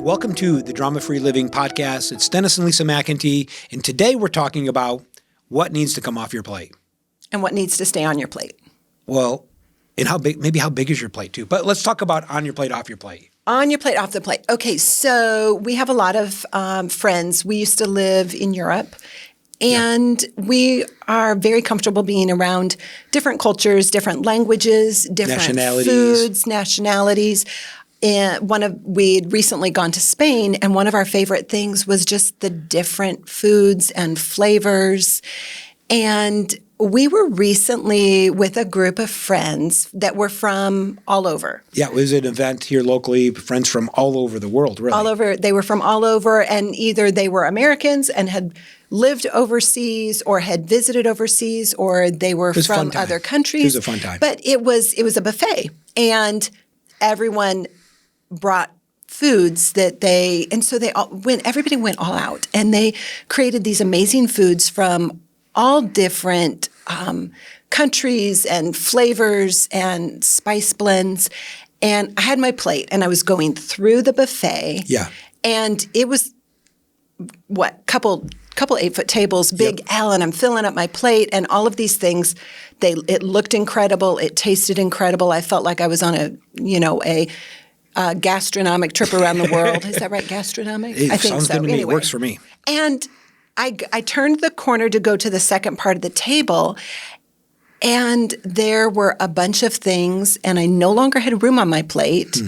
Welcome to the Drama-Free Living Podcast. It's Dennis and Lisa McIntee, and today we're talking about what needs to come off your plate. And what needs to stay on your plate. Well, and how big is your plate too? But let's talk about on your plate, off your plate. On your plate, off the plate. Okay, so we have a lot of friends. We used to live in Europe, and we are very comfortable being around different cultures, different languages, different foods, nationalities. And we'd recently gone to Spain, and one of our favorite things was just the different foods and flavors. And we were recently with a group of friends that were from all over. Yeah, it was an event here locally, friends from all over the world, really. All over. They were from all over, and either they were Americans and had lived overseas or had visited overseas, or they were from other countries. It was a fun time. But it was a buffet, and everyone brought foods that everybody went all out, and they created these amazing foods from all different countries and flavors and spice blends. And I had my plate, and I was going through the buffet. Yeah. And it was, couple 8-foot tables, big L, and I'm filling up my plate, and all of these things, it looked incredible. It tasted incredible. I felt like I was on a gastronomic trip around the world. Is that right? Gastronomic? I think sounds so. Good to me. Anyway. It works for me. And I turned the corner to go to the second part of the table, and there were a bunch of things, and I no longer had room on my plate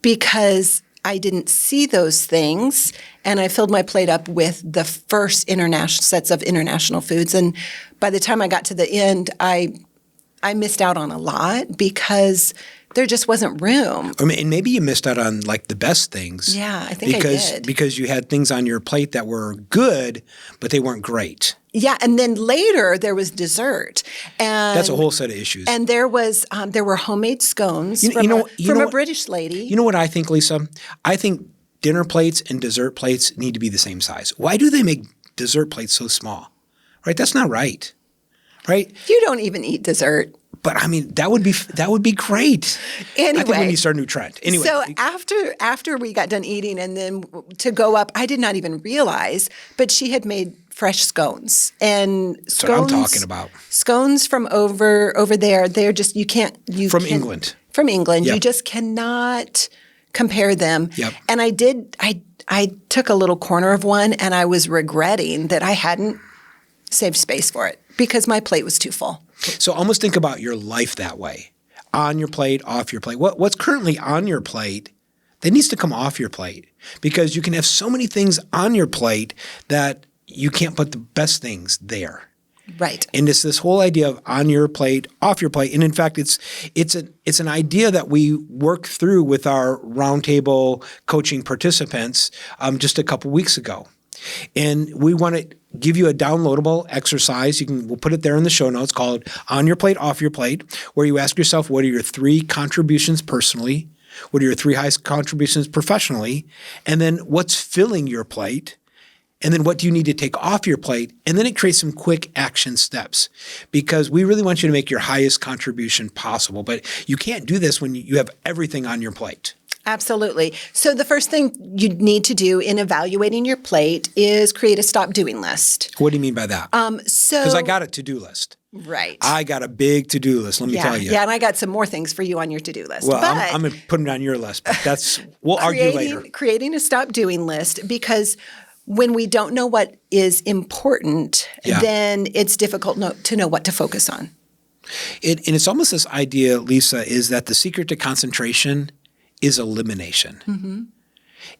because I didn't see those things, and I filled my plate up with the first international sets of international foods. And by the time I got to the end, I missed out on a lot because there just wasn't room. I mean, and maybe you missed out on like the best things. Yeah, I think I did. Because you had things on your plate that were good, but they weren't great. Yeah, and then later there was dessert, and that's a whole set of issues. And there were homemade scones from a British lady. You know what I think, Lisa? I think dinner plates and dessert plates need to be the same size. Why do they make dessert plates so small? Right? That's not right. Right? You don't even eat dessert. But I mean, that would be great. Anyway, I think we need to start a new trend. Anyway, so after we got done eating, and then to go up, I did not even realize, but she had made fresh scones, and that's what I'm talking about. Scones from over there. They're just England. From England, yep. You just cannot compare them. Yep. And I took a little corner of one, and I was regretting that I hadn't saved space for it because my plate was too full. So almost think about your life that way. On your plate, off your plate. What's currently on your plate that needs to come off your plate? Because you can have so many things on your plate that you can't put the best things there. Right. And it's this whole idea of on your plate, off your plate. And in fact, it's an idea that we work through with our roundtable coaching participants just a couple weeks ago. And we want to give you a downloadable exercise. We'll put it there in the show notes called On Your Plate, Off Your Plate, where you ask yourself, what are your 3 contributions personally? What are your 3 highest contributions professionally? And then what's filling your plate? And then what do you need to take off your plate? And then it creates some quick action steps because we really want you to make your highest contribution possible. But you can't do this when you have everything on your plate. Absolutely. So the first thing you need to do in evaluating your plate is create a stop doing list. What do you mean by that? Because I got a to-do list. Right. I got a big to-do list, let me tell you. Yeah, and I got some more things for you on your to-do list. Well, I'm going to put it on your list, but we'll argue later. Creating a stop doing list, because when we don't know what is important, then it's difficult to know what to focus on. And it's almost this idea, Lisa, is that the secret to concentration is elimination. Mm-hmm.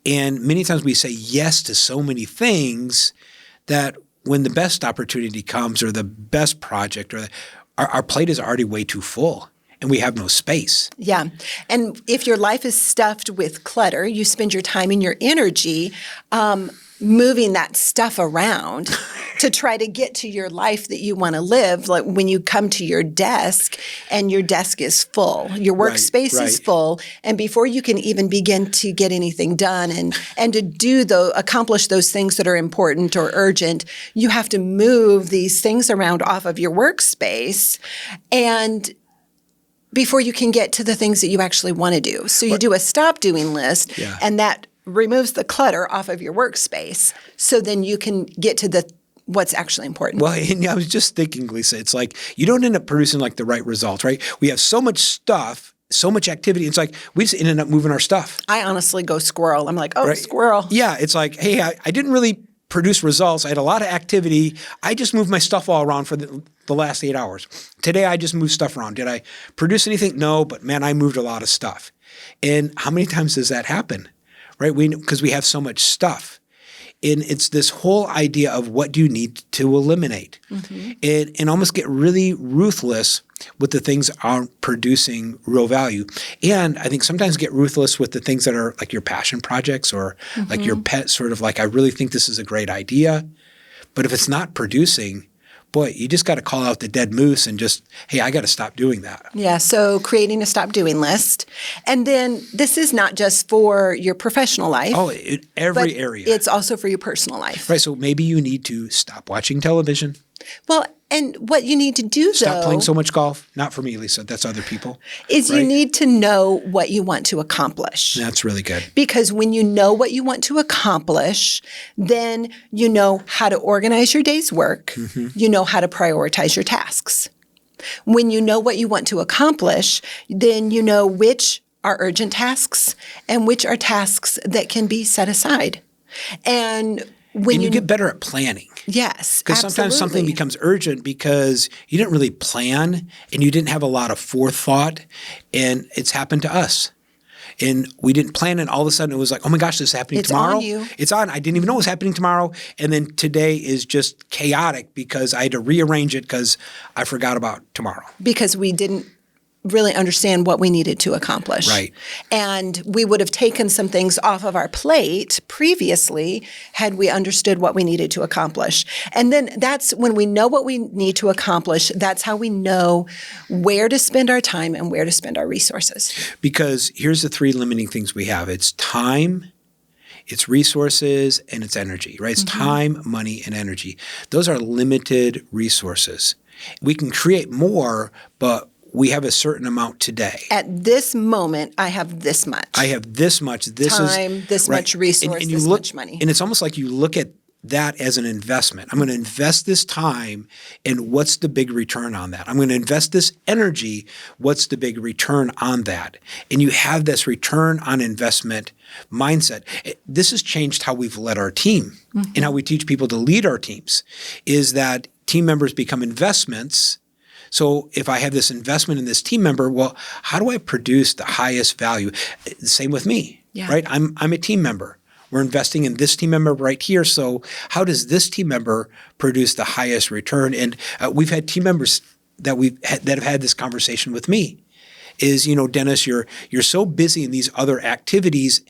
And many times we say yes to so many things that when the best opportunity comes or the best project or our plate is already way too full and we have no space. Yeah. And if your life is stuffed with clutter, you spend your time and your energy moving that stuff around to try to get to your life that you want to live. Like when you come to your desk and your desk is full, your workspace is full, and before you can even begin to get anything done and to accomplish those things that are important or urgent, you have to move these things around off of your workspace and before you can get to the things that you actually want to do. So you do a stop doing list, and that removes the clutter off of your workspace, so then you can get to what's actually important. Well, and I was just thinking, Lisa, it's like you don't end up producing like the right results, right? We have so much stuff, so much activity. It's like we just ended up moving our stuff. I honestly go squirrel. I'm like, oh, squirrel. Yeah, it's like, hey, I didn't really produce results. I had a lot of activity. I just moved my stuff all around for the last 8 hours. Today, I just moved stuff around. Did I produce anything? No, but man, I moved a lot of stuff. And how many times does that happen, right? Because we have so much stuff. And it's this whole idea of what do you need to eliminate, and almost get really ruthless with the things that aren't producing real value. And I think sometimes get ruthless with the things that are like your passion projects or like your pet sort of like, I really think this is a great idea. But if it's not producing, boy, you just got to call out the dead moose and just, hey, I got to stop doing that. Yeah, so creating a stop doing list. And then this is not just for your professional life. Oh, every area. It's also for your personal life. Right, so maybe you need to stop watching television. Well, and what you need to do, Stop playing so much golf. Not for me, Lisa. That's other people. Is you need to know what you want to accomplish. That's really good. Because when you know what you want to accomplish, then you know how to organize your day's work. You know how to prioritize your tasks. When you know what you want to accomplish, then you know which are urgent tasks and which are tasks that can be set aside. And when you get better at planning. Yes, because sometimes something becomes urgent because you didn't really plan and you didn't have a lot of forethought, and it's happened to us. And we didn't plan, and all of a sudden it was like, oh my gosh, this is happening tomorrow. It's on you. It's on. I didn't even know it was happening tomorrow. And then today is just chaotic because I had to rearrange it because I forgot about tomorrow. Because we didn't really understand what we needed to accomplish. Right. And we would have taken some things off of our plate previously had we understood what we needed to accomplish. And then that's when we know what we need to accomplish, that's how we know where to spend our time and where to spend our resources. Because here's the 3 limiting things we have. It's time, it's resources, and it's energy, right? It's time, money, and energy. Those are limited resources. We can create more, but we have a certain amount today. At this moment, I have this much. I have this much. This time, this much resource, and this look, much money. And it's almost like you look at that as an investment. I'm going to invest this time, and what's the big return on that? I'm going to invest this energy. What's the big return on that? And you have this return on investment mindset. This has changed how we've led our team and how we teach people to lead our teams, is that team members become investments. So if I have this investment in this team member, well, how do I produce the highest value? Same with me, right? I'm a team member. We're investing in this team member right here. So how does this team member produce the highest return? And we've had team members that have had this conversation with me. Is, Dennis, you're so busy in these other activities,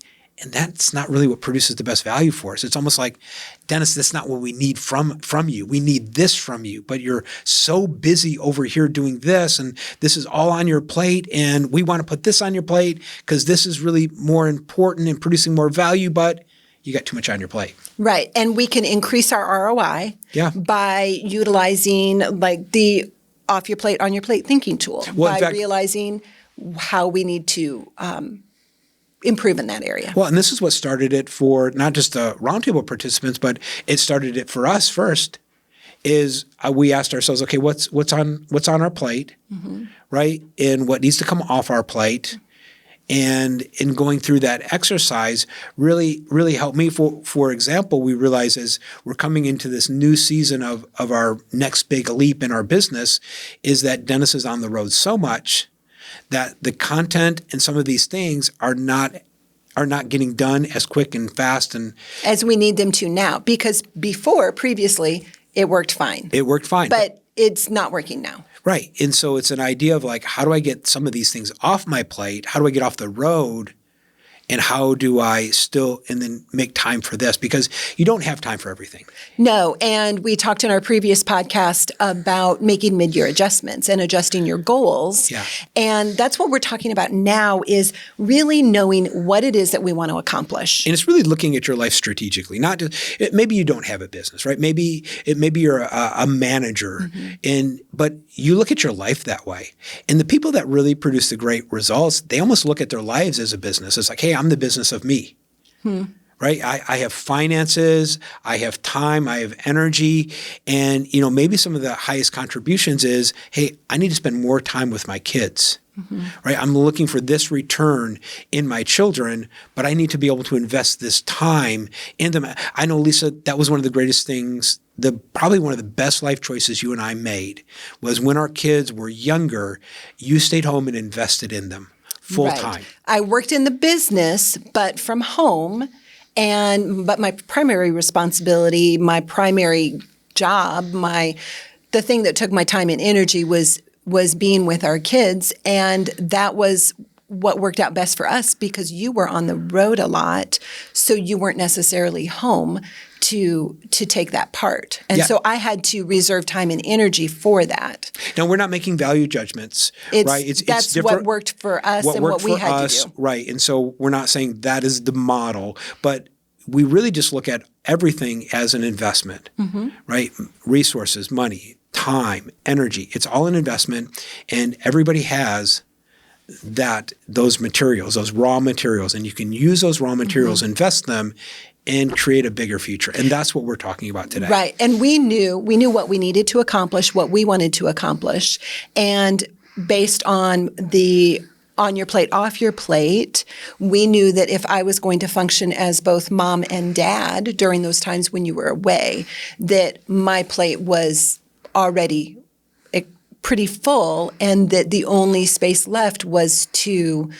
and that's not really what produces the best value for us. It's almost like, Dennis, that's not what we need from you. We need this from you, but you're so busy over here doing this, and this is all on your plate, and we want to put this on your plate because this is really more important and producing more value, but you got too much on your plate. Right. And we can increase our ROI by utilizing like the off your plate, on your plate thinking tool, by realizing how we need to improve in that area. Well, and this is what started it for not just the roundtable participants, but it started it for us first. Is we asked ourselves, okay, what's on our plate, right, and what needs to come off our plate, and in going through that exercise, really helped me. For example, we realize as we're coming into this new season of our next big leap in our business, is that Dennis is on the road so much that the content and some of these things are not getting done as quick and fast and as we need them to now. Because previously, it worked fine. It worked fine. But it's not working now. Right. And so it's an idea of like, how do I get some of these things off my plate? How do I get off the road? And how do I and then make time for this? Because you don't have time for everything. No. And we talked in our previous podcast about making mid-year adjustments and adjusting your goals. Yeah. And that's what we're talking about now, is really knowing what it is that we want to accomplish. And it's really looking at your life strategically. Not just, maybe you don't have a business, right? Maybe you're a manager, but you look at your life that way. And the people that really produce the great results, they almost look at their lives as a business. It's like, hey, I'm the business of me. Right? I have finances, I have time, I have energy. And, maybe some of the highest contributions is, hey, I need to spend more time with my kids. Right? I'm looking for this return in my children, but I need to be able to invest this time in them. I know, Lisa, that was one of the greatest things, probably one of the best life choices you and I made was when our kids were younger, you stayed home and invested in them full time. I worked in the business, but from home. But my primary responsibility, my primary job, the thing that took my time and energy was being with our kids. And that was what worked out best for us because you were on the road a lot, so you weren't necessarily home to take that part. And so I had to reserve time and energy for that. Now, we're not making value judgments, right? That's what worked for us and what we had to do. Right. And so we're not saying that is the model, but we really just look at everything as an investment, right? Resources, money, time, energy. It's all an investment, and everybody has those materials, those raw materials, and you can use those raw materials, invest them, and create a bigger future. And that's what we're talking about today. Right. And we knew what we needed to accomplish, what we wanted to accomplish. And based on the on your plate, off your plate, we knew that if I was going to function as both mom and dad during those times when you were away, that my plate was already pretty full and that the only space left was to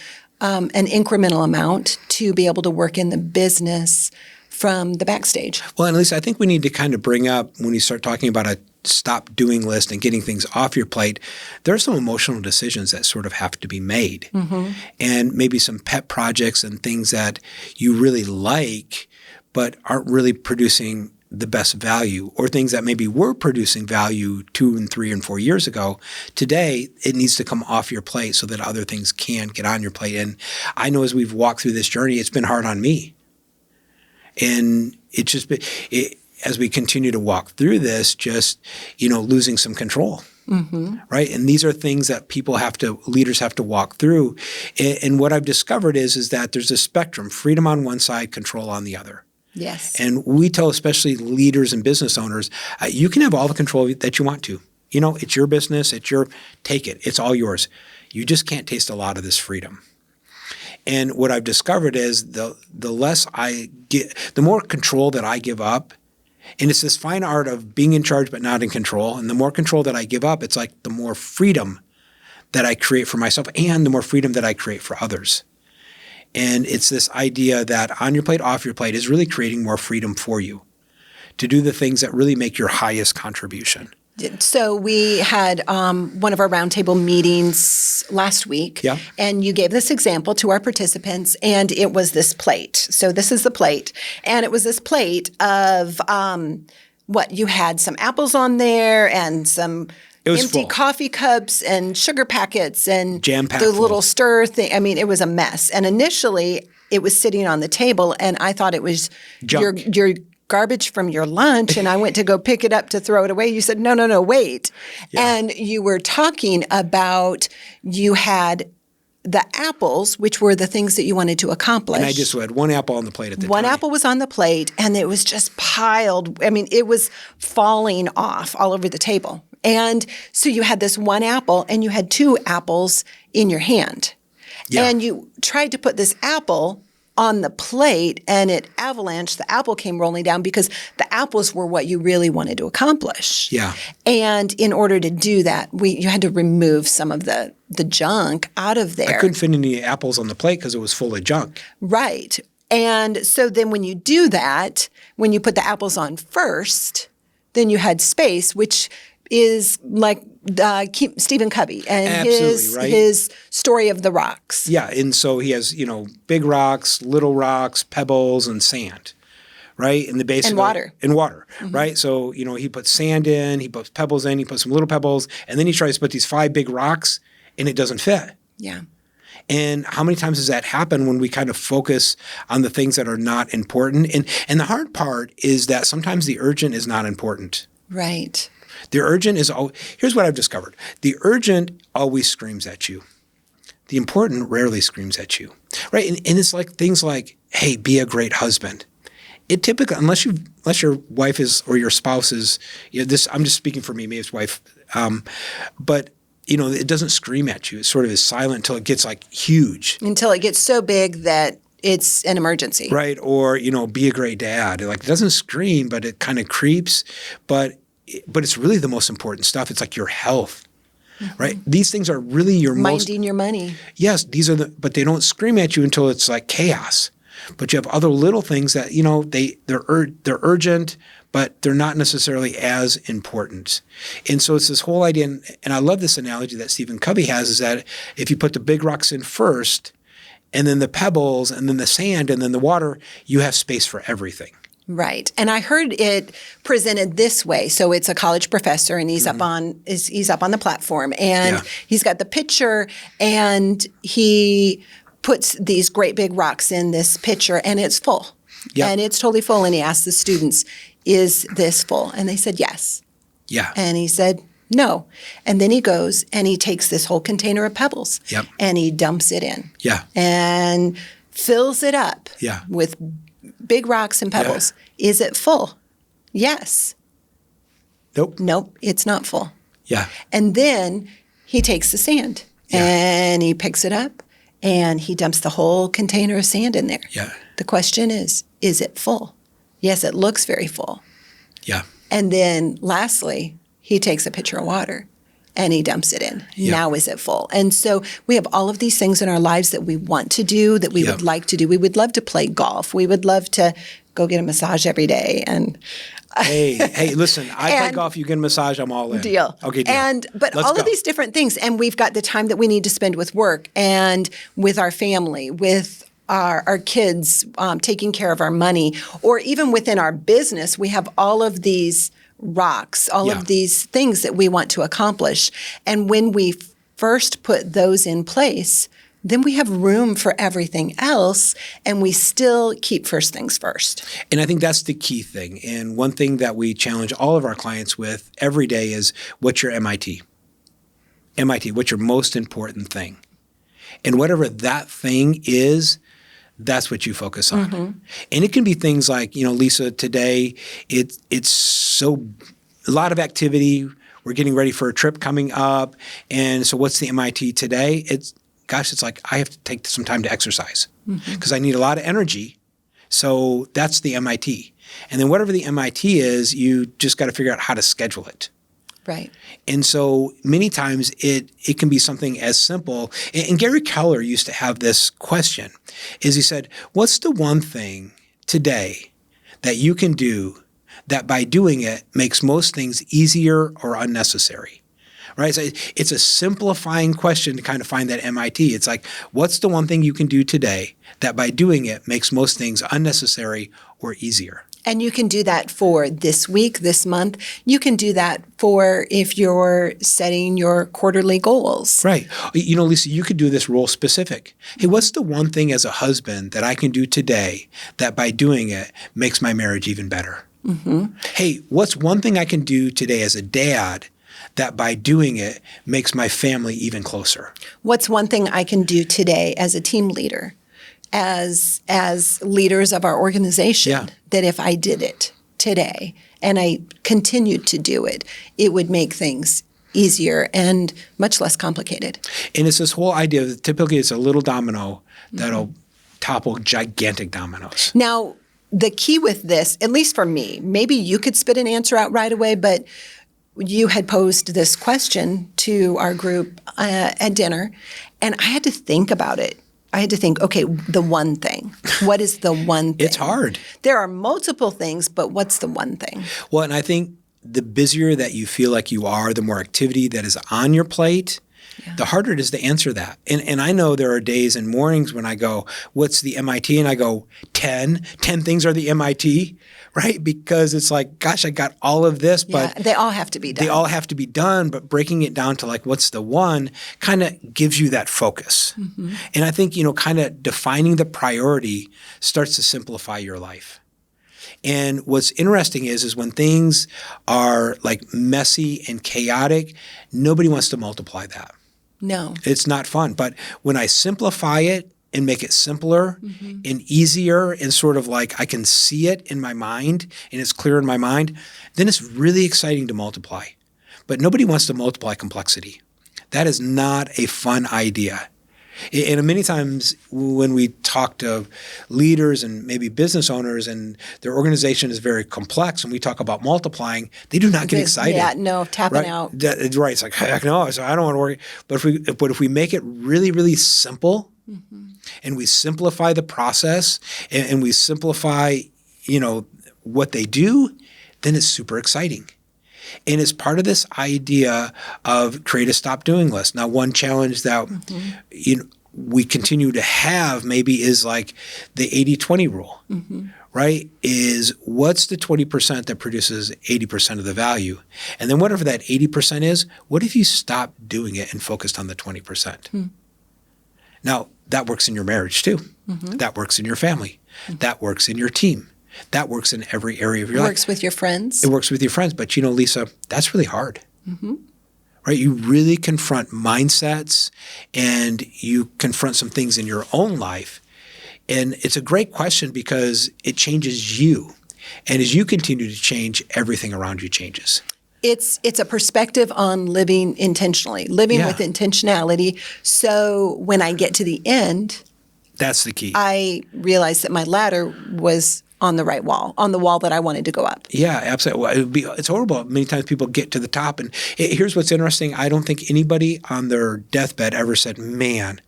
an incremental amount to be able to work in the business from the backstage. Well, and Lisa, I think we need to kind of bring up when you start talking about a stop doing list and getting things off your plate, there are some emotional decisions that sort of have to be made. And maybe some pet projects and things that you really like but aren't really producing the best value, or things that maybe were producing value 2 and 3 and 4 years ago. Today, it needs to come off your plate so that other things can get on your plate. And I know as we've walked through this journey, it's been hard on me. And it's just been, as we continue to walk through this, just, losing some control. Right. And these are things that leaders have to walk through. And what I've discovered is that there's a spectrum, freedom on one side, control on the other. Yes. And we tell especially leaders and business owners, you can have all the control that you want to. It's your business. Take it. It's all yours. You just can't taste a lot of this freedom. And what I've discovered is the less I get, the more control that I give up, and it's this fine art of being in charge but not in control. And the more control that I give up, it's like the more freedom that I create for myself and the more freedom that I create for others. And it's this idea that on your plate, off your plate is really creating more freedom for you to do the things that really make your highest contribution. So we had one of our roundtable meetings last week, and you gave this example to our participants, and it was this plate. So this is the plate, and it was this plate of you had some apples on there and some empty coffee cups and sugar packets and jam-packed the little stir thing. I mean, it was a mess. And initially, it was sitting on the table, and I thought it was your garbage from your lunch, and I went to go pick it up to throw it away. You said, no, wait. Yeah. And you were talking about you had the apples, which were the things that you wanted to accomplish. And I just had one apple on the plate at the time. One apple was on the plate, and it was just piled. I mean, it was falling off all over the table. And so you had this one apple, and you had 2 apples in your hand. Yeah. And you tried to put this apple on the plate, and it avalanched. The apple came rolling down because the apples were what you really wanted to accomplish. Yeah. And in order to do that, you had to remove some of the junk out of there. I couldn't fit any apples on the plate because it was full of junk. Right. And so then when you do that, when you put the apples on first, then you had space, which is like Stephen Covey and his story of the rocks. Yeah, and so he has, big rocks, little rocks, pebbles, and sand, right? And the basic and water. Right? So, he puts sand in, he puts pebbles in, he puts some little pebbles, and then he tries to put these 5 big rocks, and it doesn't fit. Yeah. And how many times does that happen when we kind of focus on the things that are not important? And the hard part is that sometimes the urgent is not important. Right. The urgent is here's what I've discovered. The urgent always screams at you. The important rarely screams at you, right? And it's like things like hey, be a great husband. It typically, unless your wife is or your spouse is, this. I'm just speaking for me, maybe it's wife, but it doesn't scream at you. It sort of is silent until it gets like huge. Until it gets so big that it's an emergency. Right. Or, be a great dad. Like, it doesn't scream, but it kind of creeps. But it's really the most important stuff. It's like your health, right? These things are really your minding your money. Yes. But they don't scream at you until it's like chaos. But you have other little things that, they're urgent, but they're not necessarily as important. And so it's this whole idea, and I love this analogy that Stephen Covey has, is that if you put the big rocks in first, and then the pebbles, and then the sand, and then the water, you have space for everything. Right. And I heard it presented this way. So it's a college professor, and he's up on the platform, and he's got the pitcher, and he puts these great big rocks in this pitcher, and it's full. Yep. And it's totally full. And he asked the students, is this full? And they said, yes. Yeah. And he said, no. And then he goes and he takes this whole container of pebbles. Yep. And he dumps it in. Yeah. And fills it up. Yeah. With big rocks and pebbles. Yeah. Is it full? Yes. Nope, it's not full. Yeah. And then he takes the sand and he picks it up and he dumps the whole container of sand in there. Yeah. The question is it full? Yes, it looks very full. Yeah. And then lastly, he takes a pitcher of water and he dumps it in. Yeah. Now is it full? And so we have all of these things in our lives that we want to do, that we would like to do. We would love to play golf. We would love to go get a massage every day. And hey, listen, I play golf, you get a massage, I'm all in. Deal. Okay, deal. But Let's all go. Of these different things. And we've got the time that we need to spend with work and with our family, with our kids, taking care of our money, or even within our business, we have all of these rocks, all of these things that we want to accomplish. And when we first put those in place, then we have room for everything else, and we still keep first things first. And I think that's the key thing. And one thing that we challenge all of our clients with every day is, what's your MIT? MIT, what's your most important thing? And whatever that thing is, that's what you focus on. Mm-hmm. And it can be things like, Lisa, today it's so a lot of activity. We're getting ready for a trip coming up. And so what's the MIT today? It's like I have to take some time to exercise because I need a lot of energy. So that's the MIT. And then whatever the MIT is, you just got to figure out how to schedule it. Right. And so many times it can be something as simple. And Gary Keller used to have this question, is he said, what's the one thing today that you can do that by doing it makes most things easier or unnecessary? Right? So it's a simplifying question to kind of find that MIT. It's like, what's the one thing you can do today that by doing it makes most things unnecessary or easier? And you can do that for this week, this month. You can do that for if you're setting your quarterly goals. Right. Lisa, you could do this role specific. Hey, what's the one thing as a husband that I can do today that by doing it makes my marriage even better? Mm-hmm. Hey, what's one thing I can do today as a dad that by doing it makes my family even closer? What's one thing I can do today as a team leader? As leaders of our organization, that if I did it today and I continued to do it, it would make things easier and much less complicated. And it's this whole idea that typically it's a little domino that'll topple gigantic dominoes. Now, the key with this, at least for me, maybe you could spit an answer out right away, but you had posed this question to our group at dinner, and I had to think about it. I had to think, okay, the one thing. What is the one thing? It's hard. There are multiple things, but what's the one thing? Well, and I think the busier that you feel like you are, the more activity that is on your plate, the harder it is to answer that. And I know there are days and mornings when I go, what's the MIT? And I go, 10 things are the MIT, right? Because it's like, gosh, I got all of this, but they all have to be done. They all have to be done, but breaking it down to like, what's the one kind of gives you that focus. Mm-hmm. And I think, kind of defining the priority starts to simplify your life. And what's interesting is when things are like messy and chaotic, nobody wants to multiply that. No. It's not fun. But when I simplify it and make it simpler and easier and sort of like I can see it in my mind and it's clear in my mind, then it's really exciting to multiply. But nobody wants to multiply complexity. That is not a fun idea. And many times when we talk to leaders and maybe business owners and their organization is very complex and we talk about multiplying, they do not get excited. Yeah, no, tapping right? out. Right. It's like, heck no, so I don't want to work. But if we make it really, really simple and we simplify the process and we simplify, what they do, then it's super exciting. And it's part of this idea of create a stop doing list. Now, one challenge that we continue to have maybe is like the 80-20 rule, right? Is what's the 20% that produces 80% of the value? And then whatever that 80% is, what if you stop doing it and focused on the 20%? Now, that works in your marriage too. That works in your family. That works in your team. That works in every area of your life. It works with your friends. It works with your friends. But, Lisa, that's really hard. Right? You really confront mindsets and you confront some things in your own life. And it's a great question because it changes you. And as you continue to change, everything around you changes. It's a perspective on living intentionally, living with intentionality. So when I get to the end, that's the key. I realize that my ladder was on the right wall, on the wall that I wanted to go up. Yeah, absolutely. Well, it's horrible. Many times people get to the top. And here's what's interesting. I don't think anybody on their deathbed ever said, man,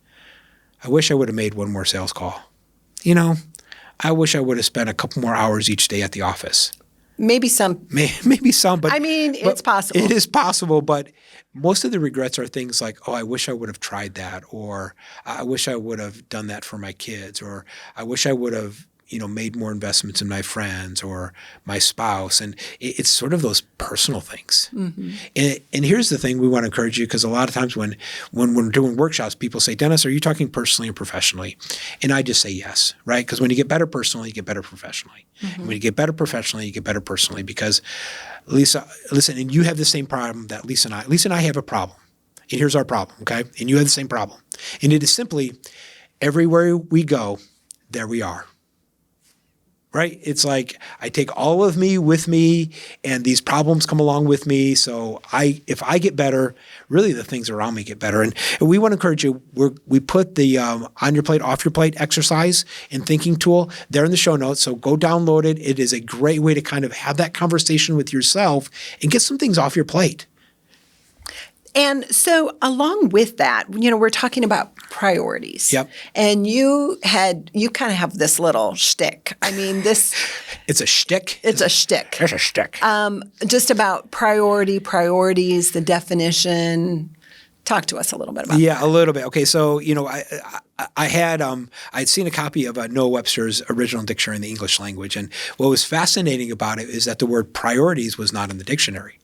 I wish I would have made one more sales call. I wish I would have spent a couple more hours each day at the office. Maybe some. Maybe some. But it's possible. It is possible. But most of the regrets are things like, oh, I wish I would have tried that. Or I wish I would have done that for my kids. Or I wish I would have made more investments in my friends or my spouse. And it's sort of those personal things. And here's the thing we want to encourage you, because a lot of times when we're doing workshops, people say, Dennis, are you talking personally or professionally? And I just say yes, right? Because when you get better personally, you get better professionally. And when you get better professionally, you get better personally. Because Lisa, listen, and you have the same problem that Lisa and I have a problem. And here's our problem, okay? And you have the same problem. And it is simply everywhere we go, there we are. Right? It's like I take all of me with me and these problems come along with me. So if I get better, really the things around me get better. And we want to encourage you, we put the on your plate, off your plate exercise and thinking tool there in the show notes. So go download it. It is a great way to kind of have that conversation with yourself and get some things off your plate. And so along with that, we're talking about priorities. Yep. And you kind of have this little shtick. I mean, It's a shtick? It's a shtick. It's a shtick. Just about priorities, the definition. Talk to us a little bit about that. Yeah, a little bit. Okay, so, I'd seen a copy of Noah Webster's original dictionary in the English language. And what was fascinating about it is that the word priorities was not in the dictionary.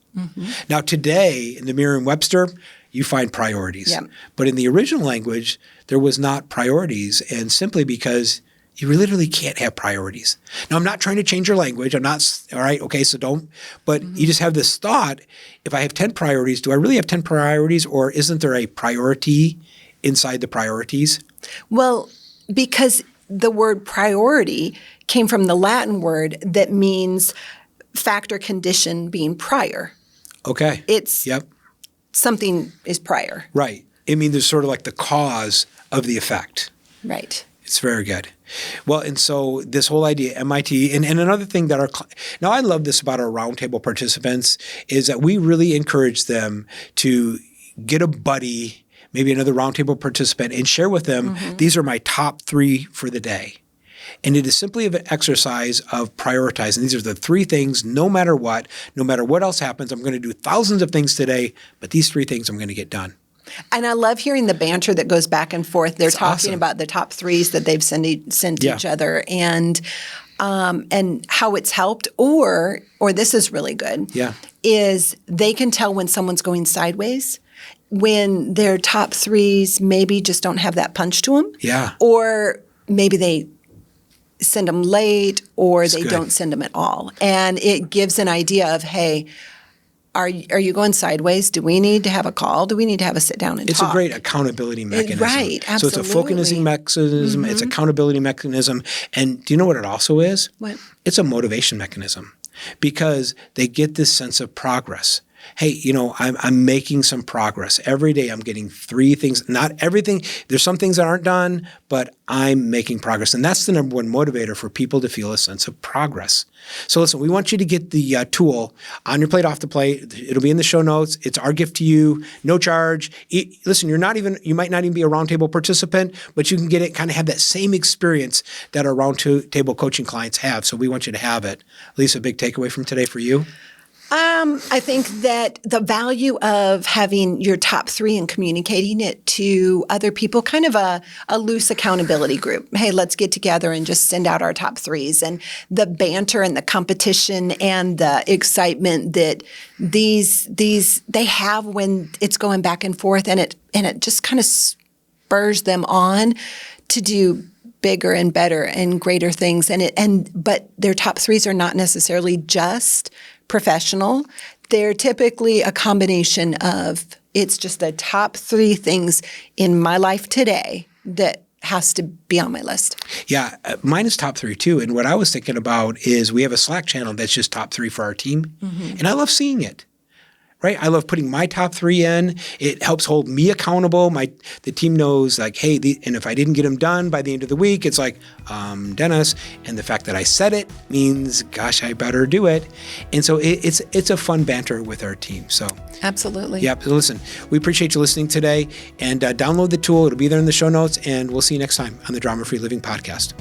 Now, today, in the Merriam-Webster, you find priorities. Yep. But in the original language, there was not priorities, and simply because you literally can't have priorities. Now, I'm not trying to change your language. I'm not, all right, okay, so don't. But you just have this thought, if I have 10 priorities, do I really have 10 priorities, or isn't there a priority inside the priorities? Well, because the word priority came from the Latin word that means fact or condition being prior. Okay. It's something is prior. Right. I mean, there's sort of like the cause of the effect. Right. It's very good. Well, and so this whole idea, MIT, and another thing that now I love this about our roundtable participants is that we really encourage them to get a buddy, maybe another roundtable participant, and share with them, these are my top 3 for the day. And it is simply an exercise of prioritizing. These are the 3 things, no matter what else happens, I'm going to do thousands of things today, but these 3 things I'm going to get done. And I love hearing the banter that goes back and forth. They're talking awesome. About the top 3s that they've sent each other and how it's helped. Or this is really good, is they can tell when someone's going sideways, when their top 3s maybe just don't have that punch to them. Yeah. Or maybe they send them late or they good. don't send them at all. And it gives an idea of, hey, are you going sideways? Do we need to have a call? Do we need to have a sit down and It's talk? a great accountability mechanism. Right, So it's a focusing mechanism. It's accountability mechanism. And do you know what it also is? What? It's a motivation mechanism because they get this sense of progress. Hey, I'm making some progress. Every day I'm getting 3 things, not everything. There's some things that aren't done, but I'm making progress. And that's the number one motivator for people to feel a sense of progress. So listen, we want you to get the tool On Your Plate, Off the Plate. It'll be in the show notes. It's our gift to you, no charge. Listen, you might not even be a roundtable participant, but you can get it, kind of have that same experience that our roundtable coaching clients have. So we want you to have it. Lisa, big takeaway from today for you? I think that the value of having your top 3 and communicating it to other people, kind of a loose accountability group. Hey, let's get together and just send out our top 3s. And the banter and the competition and the excitement that they have when it's going back and forth, and it just kind of spurs them on to do bigger and better and greater things. But their top 3s are not necessarily just professional. They're typically a combination of, it's just the top 3 things in my life today that has to be on my list. Yeah, mine is top 3 too. And what I was thinking about is we have a Slack channel that's just top 3 for our team. And I love seeing it. Right? I love putting my top 3 in. It helps hold me accountable. The team knows like, hey, and if I didn't get them done by the end of the week, it's like, Dennis. And the fact that I said it means, gosh, I better do it. And so it's a fun banter with our team. So absolutely. Yeah. Listen, we appreciate you listening today, and download the tool. It'll be there in the show notes, and we'll see you next time on the Drama Free Living Podcast.